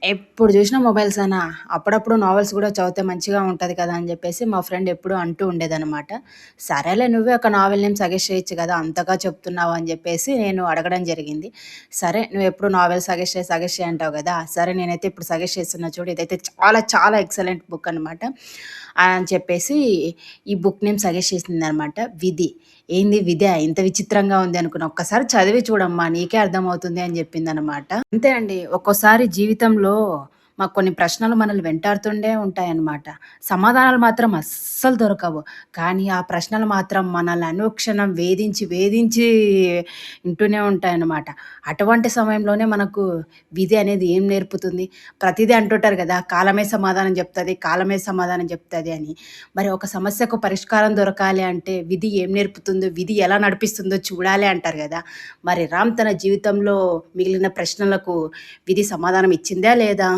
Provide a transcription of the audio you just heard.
ఎప్పుడు జూసినా మొబైల్సేనా. అప్పుడప్పుడు నావెల్స్ గూడా చదివితే మంచిగా ఉంటది కదా! అని జెప్పేసి మా ఫ్రెండ్ ఎప్పుడూ అంటూ ఉండేదనమాట. సరేలే నువ్వే ఒక నావెల్ నేమ్ సజెస్ట్ చేయొచ్చు గదా! అంతగా చెప్తున్నావు అని జెప్పేసి నేను అడగడం జరిగింది. సరే నువ్వెప్పుడు నావెల్ సజెస్ట్ చెయి అంటావు గదా! సరే నేనైతే ఇప్పుడు సజెస్ట్ చేస్తున్నా చూడు. ఇదైతే చాలా చాలా ఎక్సలెంట్ బుక్ అనమాట. అని చెప్పేసి ఈ బుక్ నేమ్ సజెస్ట్ చేసిందనమాట. 'విధి.' ఏంది విధా? ఇంత విచిత్రంగా ఉంది అనుకున్నా. ఒక్కసారి చదివి చూడమ్మా నీకే అర్థమవుతుంది అని జెప్పిందనమాట. అంతే అండి. ఒక్కోసారి జీవితంలో మాకు కొన్ని ప్రశ్నలు మనల్ని వెంటాడుతుండే ఉంటాయన్నమాట. సమాధానాలు మాత్రం అస్సలు దొరకవు. కానీ ఆ ప్రశ్నలు మాత్రం మనల్ని అనుక్షణం వేధించి, వేధించి వింటూనే ఉంటాయన్నమాట. అటువంటి సమయంలోనే మనకు విధి అనేది ఏం నేర్పుతుంది? ప్రతిదీ అంటుంటారు గదా! కాలమే సమాధానం జెప్తది, కాలమే సమాధానం జెప్తది అని. మరి ఒక సమస్యకు పరిష్కారం దొరకాలి అంటే విధి ఏం నేర్పుతుందో, విధి ఎలా నడిపిస్తుందో చూడాలి అంటారు గదా! మరి రామ్ తన జీవితంలో మిగిలిన ప్రశ్నలకు విధి సమాధానం ఇచ్చిందా లేదా?